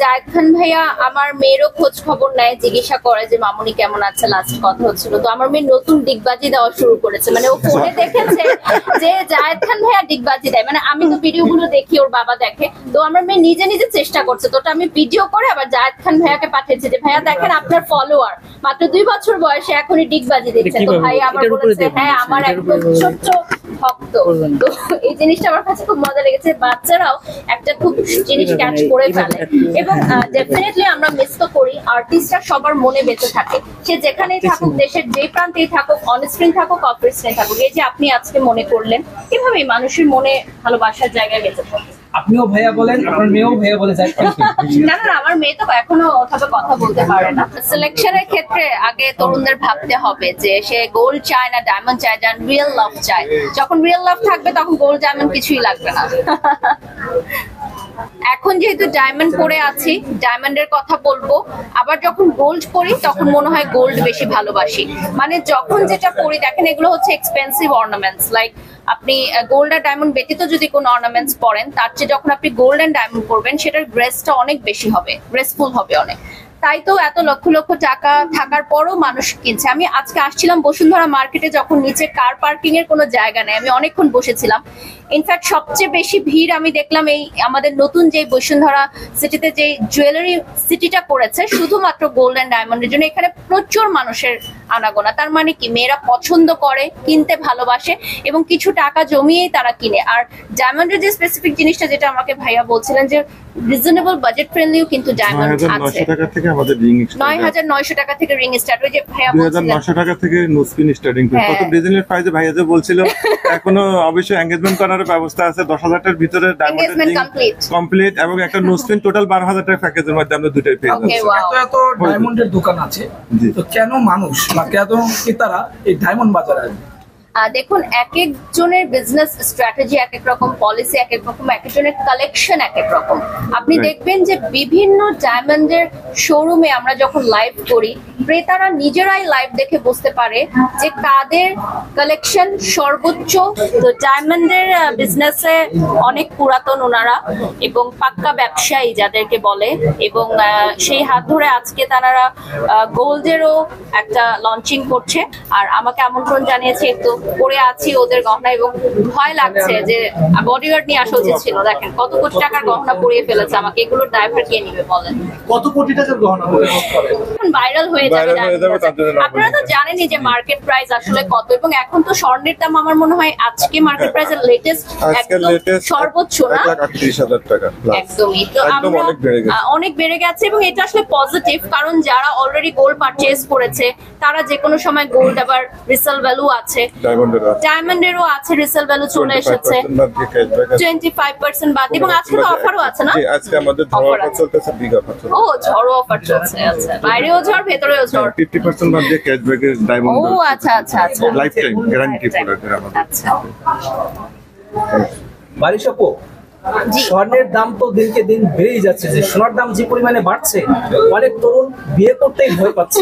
জায়েদ খান ভাইয়া আমার মেয়েরও খোঁজ খবর নেয়, জিজ্ঞাসা করে যে মামুনি কেমন আছে, লাস্ট কথা হচ্ছিল। তো আমার মেয়ে নতুন ডিগবাজি দেওয়া শুরু করেছে, মানে ও ফোনে দেখেছে যে জায়েদ খান ভাইয়া ডিগবাজি দেয়, মানে আমি তো ভিডিও গুলো দেখি, ওর বাবা দেখে, তো আমার মেয়ে নিজে নিজে চেষ্টা করছে। তো আমি ভিডিও করে আবার জায়েদ খান ভাইয়াকে পাঠিয়েছি যে ভাইয়া দেখেন আপনার ফলোয়ার মাত্র 2 বছর বয়সে এখনই ডিগবাজি দিচ্ছে। তো ভাই আবার বলেছে হ্যাঁ আমার একদম ছোট্ট ভক্ত। তো এই জিনিসটা আমার কাছে খুব মজা লেগেছে, বাচ্চারাও একটা খুব জিনিস ক্যাচ করে ফেলে। এবং ডেফিনেটলি আমরা মিস তো করি, আর্টিস্টরা সবার মনে বেঁচে থাকে, সে যেখানেই থাকুক, দেশের যে প্রান্তেই থাকুক, অন স্ক্রিন থাকুক, অফ স্ক্রিন থাকুক। এই যে আপনি আজকে মনে করলেন, এভাবেই মানুষের মনে ভালোবাসার জায়গায় বেঁচে থাকে। আপনিও ভাইয়া বলেন, আপনার মেয়েও ভাইয়া বলে যায়। না না, আমার মেয়ে তো এখনো ওভাবে কথা বলতে পারে না। সিলেকশনের ক্ষেত্রে আগে তরুণদের ভাবতে হবে যে সে গোল্ড চায় না ডায়মন্ড চায়, যান রিয়েল লাভ চায়। যখন রিয়েল লাভ থাকবে তখন গোল্ড ডায়মন্ড কিছুই লাগবে না। এখন যেহেতু ডায়মন্ড পরে আছি, ডায়মন্ডের কথা বলবো। আবার যখন গোল্ড পরি তখন মনে হয় গোল্ড বেশি ভালোবাসি। মানে যখন যেটা পরি, দেখেন এগুলো হচ্ছে এক্সপেন্সিভ অর্নামেন্টস, লাইক আপনি গোল্ড আর ডায়মন্ড ব্যতীত যদি কোনো অর্নামেন্টস পরেন, তার চেয়ে যখন আপনি গোল্ড এন্ড ডায়মন্ড পরবেন সেটার গ্রেসটা অনেক বেশি হবে, গ্রেসফুল হবে অনেক। তাই তো এত লক্ষ লক্ষ টাকা থাকার পরও মানুষ কিনছে। আমি আজকে আসছিলাম বসুন্ধরা মার্কেটে, যখন নিচে কার পার্কিং এর কোনো জায়গা নেই, আমি অনেকক্ষণ বসেছিলাম। ইনফ্যাক্ট সবচেয়ে বেশি ভিড় আমি দেখলাম এই আমাদের নতুন যে বসুন্ধরা সিটিতে যে জুয়েলারি সিটিটা করেছে শুধুমাত্র গোল্ড এন্ড ডায়মন্ডের জন্য। এখানে প্রচুর মানুষের আনাগোনা। তার মানে কি, মেয়েরা পছন্দ করে, কিনতে ভালোবাসে এবং কিছু টাকা জমিয়েই তারা কিনে। আর ডায়মন্ডের যে স্পেসিফিক জিনিসটা যেটা আমাকে ভাইয়া বলছিলেন যে রিজনেবল বাজেট ফ্রেন্ডলিও কিন্তু ডায়মন্ড আছে। 9,900 টাকা থেকে আমাদের রিং স্টার্ট, 9,900 টাকা থেকে রিং স্টার্ট, ওই যে ভাইয়া বলছিলেন 2,900 টাকা থেকে নোসপিন স্টার্টিং। কত রিজনেবল প্রাইসে ভাইয়া যে বলছিল। এখনো অবশ্যই এনগেজমেন্ট করার ব্যবস্থা আছে, 10,000 টাকার ভিতরে ডায়মন্ডের রিং কমপ্লিট এবং একটা নোসপিন টোটাল 12,000 টাকা প্যাকেজের মধ্যে আমরা দুটোই পেয়ে যাচ্ছি। এত ডায়মন্ডের দোকান আছে, তো কেন মানুষ বা কেন ক্রেতারা এই ডায়মন্ড বাজারে আসবে? দেখুন, এক একজনের বিজনেস স্ট্র্যাটেজি এক এক রকম, পলিসি এক এক রকম, এক একজনের কালেকশন এক এক রকম। আপনি দেখবেন যে বিভিন্ন ডায়মন্ডের শোরুমে আমরা যখন লাইভ করি, ক্রেতারা নিজেরাই লাইভ দেখে বুঝতে পারে যে কাদের কালেকশন সর্বোচ্চ। তো ডায়মন্ডের বিজনেসে অনেক পুরাতন ওনারা এবং পাক্কা ব্যবসায়ী যাদেরকে বলে, এবং সেই হাত ধরে আজকে তারা গোল্ডেরও একটা লঞ্চিং করছে। আর আমাকে আমন্ত্রণ জানিয়েছে, একটু পরে আছি ওদের গহনা এবং ভয় লাগছে যে বডিগার্ড নিয়ে আসা উচিত ছিল। দেখেন কত কোটি টাকার গহনা পরিয়ে ফেলেছে, আমাকে এগুলোর ড্রাইভার কে নিবে বলেন? কত কোটি টাকার গহনা ভাইরাল হয়ে যাবে। আপনারা তো জানেনই যে মার্কেট প্রাইস আসলে কত, এবং এখন তো স্বর্ণের দাম আমার মনে হয় আজকে মার্কেট প্রাইসের লেটেস্ট সর্বোচ্চ না 1,38,000 টাকা। একদমই। তো আমরা অনেক বেড়ে গেছে এবং এটা আসলে পজিটিভ, কারণ যারা অলরেডি গোল্ড পারচেজ করেছে তারা যে কোনো সময় গোল্ড আবার রিসেল ভ্যালু আছে, ডায়মন্ডেরও আছে, রিসেল ভ্যালু চলে এসেছে 25% বাদ। এবং আজকে তো অফারও আছে না? আজকে আমাদের ঝড় অফার চলতেছে, বিগ অফার চলছে। ও ঝড় অফার চলছে, আচ্ছা। বাইরেও ঝড়, ভেতরেও ঝড়, 50% বাদ দিয়ে ক্যাশব্যাক এর ডায়মন্ড। ও আচ্ছা আচ্ছা আচ্ছা, লাইফ টাইম গ্যারান্টি প্রোডাক্ট আমাদের। আচ্ছা বারিশাপো, স্বর্ণের দাম তো দিনকে দিন বেড়েই যাচ্ছে, যে সোনার দাম যে পরিমাণে বাড়ছে অনেক তরুণ বিয়ে করতেই ভয় পাচ্ছে।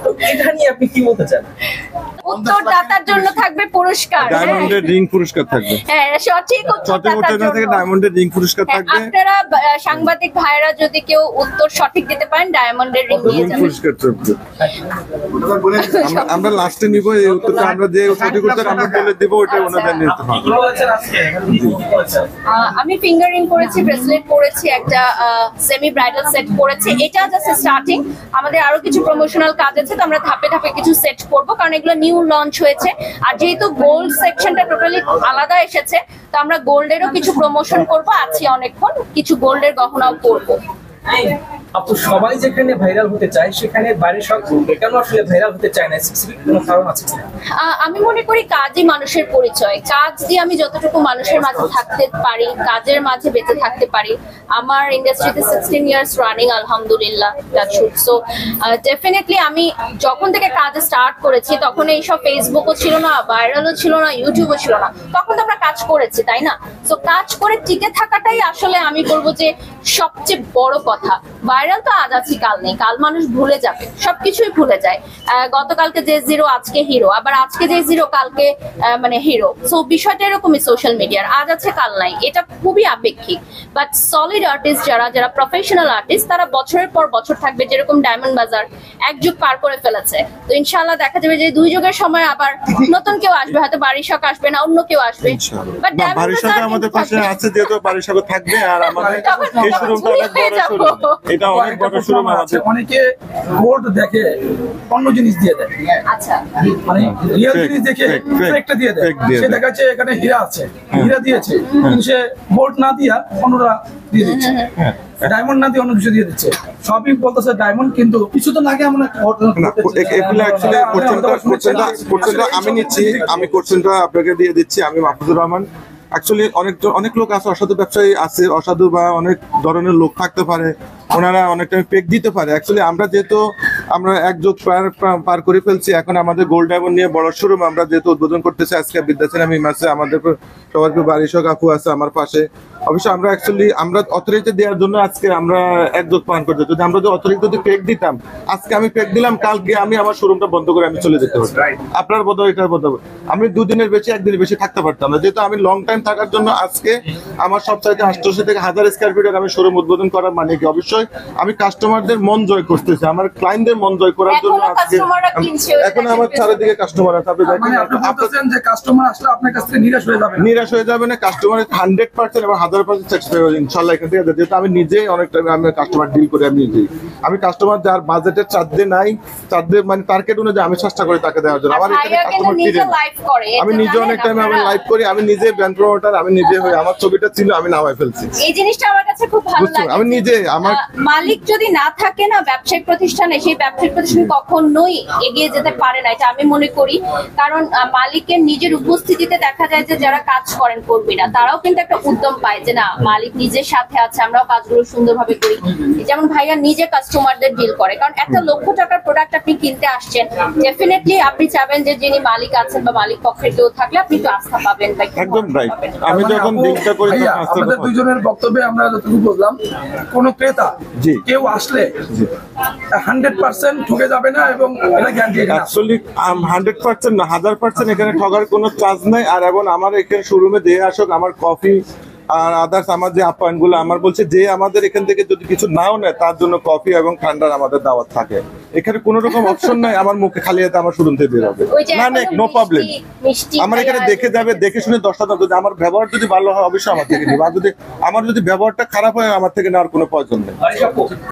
তো এটা নিয়ে আপনি কি বলতে চান? উত্তরদাতার জন্য থাকবে পুরস্কার, ডায়মন্ডের রিং পুরস্কার থাকবে। হ্যাঁ, সঠিক উত্তরদাতার জন্য ডায়মন্ডের রিং পুরস্কার থাকবে। আপনারা সাংবাদিক ভাইরা যদি কেউ উত্তর সঠিক দিতে পারেন, ডায়মন্ডের রিং নিয়ে যাবেন। পুরস্কার থাকবে। আমরা লাস্টে নিব এই উত্তরটা, আমরা যে সঠিক উত্তর আমরা বলে দেব ওটা ওনাদের নিতে হবে। আমি ফিঙ্গার রিং করেছি, ব্রেসলেট পরেছি, একটা সেমি ব্রাইডাল সেট পরেছি। এটা জাস্ট স্টার্টিং, আমাদের আরো কিছু প্রমোশনাল কাজ আছে, তো আমরা ধাপে ধাপে কিছু সেট করবো, কারণ এগুলো নিউ লঞ্চ হয়েছে। আর যেহেতু গোল্ড সেকশনটা টোটালি আলাদা এসেছে, তো আমরা গোল্ডেরও কিছু প্রমোশন করবো, আছি অনেকক্ষণ, কিছু গোল্ডের গহনাও করবো। আপু, সবাই যেখানে ভাইরাল হতে চায় সেখানে বাইরে সব কেন আসলে ভাইরাল হতে চায় না? স্পেসিফিক কোনো কারণ আছে? আমি মনে করি কাজই মানুষের পরিচয়। কাজ দিয়ে আমি যতটুকু মানুষের মাঝে থাকতে পারি, কাজের মাঝে বেঁচে থাকতে পারি। আমার ইন্ডাস্ট্রিতে 16 ইয়ার্স রানিং, আলহামদুলিল্লাহ। সো ডেফিনেটলি আমি যখন থেকে কাজ স্টার্ট করেছি তখন এইসব ফেসবুকও ছিল না, ভাইরালও ছিল না, ইউটিউবও ছিল না, তখন তো আমরা কাজ করেছি, তাই না? তো কাজ করে টিকে থাকাটাই আসলে আমি বলবো যে সবচেয়ে বড় কথা, ভাইরাল তো আজ আছি কাল নেই, কাল মানুষ ভুলে যাবে, সবকিছুই ভুলে যায়। গতকালকে যে জিরো আজকে হিরো, আবার আজকে যে জিরো কালকে মানে হিরো। সো বিষয়টা এরকমই সোশ্যাল মিডিয়ার, আজ আছে কাল নাই, এটা খুবই আপেক্ষিক। বাট সলিড আর্টিস্ট যারা প্রফেশনাল আর্টিস্ট, তারা বছরের পর বছর থাকবে। যেরকম ডায়মন্ড বাজার এক যুগ পার করে ফেলেছে, তো ইনশাআল্লাহ দেখা যাবে যে 2 যুগের সময় আবার নতুন কেউ আসবে, হয়তো বারিশক আসবে না, অন্য কেউ আসবে। বাট বারিশক আমাদের পাশে আছে, যেহেতু বারিশক থাকবে, আর আমাদের এই শোরুমটা অনেক বড় শোরুম, এটা অনেক বড় শোরুম আমাদের। অনেকে গোল্ড দেখে অন্য জিনিস দিয়ে দেয়, আচ্ছা মানে রিয়েল জিনিস দেখে ফেকটা দিয়ে দেয়। সে দেখাচ্ছে এখানে হীরা আছে, হীরা দিয়েছে, কিন্তু সে গোল্ড না দিয়া অন্যরা দিয়ে দিচ্ছে, ডায়মন্ড না দিয়ে অন্য কিছু দিয়ে দিচ্ছে। সবই বলতেছে ডায়মন্ড, কিন্তু কিছু তো লাগে আমরা এগুলো অ্যাকচুয়ালি কোশ্চেনটা আমি নিচ্ছি, আমি কোশ্চেনটা আপনাকে দিয়ে দিচ্ছি। আমি মাহফুজুর রহমান। অ্যাকচুয়ালি অনেক লোক আছে, অসাধু ব্যবসায়ী আছে, অসাধু বা অনেক ধরনের লোক থাকতে পারে, ওনারা অনেক টাইম পেক দিতে পারে। অ্যাকচুয়ালি আমরা যেহেতু আমরা এক যুগ পার করে ফেলছি, এখন আমাদের গোল্ড ডায়মন্ড নিয়ে বড় শোরুম আমরা যেহেতু উদ্বোধন করতেছি আজকে বিদ্যাসেনা মিমাসে, আমাদের সবার বারিশক আপু আছে আমার পাশে। অবশ্য আমরা আমরা অথরিটি দেওয়ার জন্য আজকে আমরা এক যুগ পালন করতে, যদি আমরা অথরিটি পেক দিতাম, আজকে আমি পেক দিলাম, কালকে আমি আমার শোরুমটা বন্ধ করে আমি চলে যেতে পারতাম। আপনার বোধহয় এটার বোধহয় আমি 2 দিনের বেশি, 1 দিনের বেশি থাকতে পারতাম না, যেহেতু আমি লং টাইম থাকার জন্য আজকে আমার সবচাইতে 800 থেকে 1000 স্কয়ার ফিটের আমি শোরুম উদ্বোধন করার মানে কি, অবশ্যই আমি কাস্টমারদের মন জয় করতেছি, আমার ক্লায়েন্টদের মন জয় করার জন্য আজকে এখন আমার চারিদিকে কাস্টমার আছে। আপনি দেখেন, আপনি বলতেছেন যে কাস্টমার আসলে আপনার কাছ থেকে নিরাশ হয়ে যাবে? নিরাশ হয়ে যাবে না, কাস্টমার 100% এবং 1000% স্যাটিসফাই হবে ইনশাআল্লাহ এখান থেকে। যেহেতু আমি নিজেই অনেক টাইম আমি কাস্টমার ডিল করি, আমি কাস্টমার যার বাজেটের চাঁদে নাই, চাঁদে মানে টার্গেট অনুযায়ী আমি চেষ্টা করি তাকে দেওয়ার জন্য। আমার এখানে কাস্টমার ফিরে, আমি নিজে অনেক টাইম আমি লাইভ করি, আমি নিজে ব্র্যান্ড প্রমোটার, আমি নিজে হই, আমার ছবিটা ছিল আমি নামাই ফেলছি। এই জিনিসটা আমার কাছে খুব ভালো লাগে। আমি নিজে আমার মালিক যদি না থাকে না ব্যবসায়িক প্রতিষ্ঠানে, সেই ব্যবসায়িক প্রতিষ্ঠান কখনোই এগিয়ে যেতে পারে না, এটা আমি মনে করি। কারণ মালিকের নিজের উপস্থিতিতে দেখা যায় যে যারা কাজ করেন কর্মীরা, তারাও কিন্তু একটা উদ্যম পায় যে না, মালিক নিজের সাথে আছে, আমরাও কাজগুলো সুন্দরভাবে করি। যেমন ভাইয়া নিজে কাস্টমারদের ডিল করে, কারণ একটা লক্ষ টাকার প্রোডাক্ট আপনি কিনতে আসছেন, ডেফিনেটলি আপনি চাবেন যে যিনি মালিক আছেন বা মালিক পক্ষের কেউ থাকলে আপনি একটু আস্থা পাবেন। একদম রাইট। আমি যখন ডিলটা করি আমাদের দুজনের বক্তব্যে আমরা যতটুকু বুঝলাম, কোন ক্রেতা কেউ আসলে 100% ঠকে যাবে না, এবং এটা গ্যারান্টি। অ্যাকচুয়ালি 100% না, 1000% এখানে ঠগার কোনো চার্জ নাই। আর এবং আমার এখানে শোরুমে দিয়ে আসুক, আমার কফি আর আদার্স আমার যে আপ্যায়ন গুলো, আমার বলছে যে আমাদের এখান থেকে যদি কিছু নাও নেয়, তার জন্য কফি এবং ঠান্ডার আমাদের দাওয়াত থাকে। এখানে কোনো রকম অপশন নাই আমার মুখে খালি হাতে আমার শোরুম থেকে বের হবে না, নো প্রবলেম। আমার এখানে দেখে যাবে, দেখে শুনে 10টা দাম, যদি আমার ব্যবহার যদি ভালো হয় অবশ্যই আমার থেকে নেবে, আর যদি আমার যদি ব্যবহারটা খারাপ হয় আমার থেকে নেওয়ার কোনো প্রয়োজন নেই।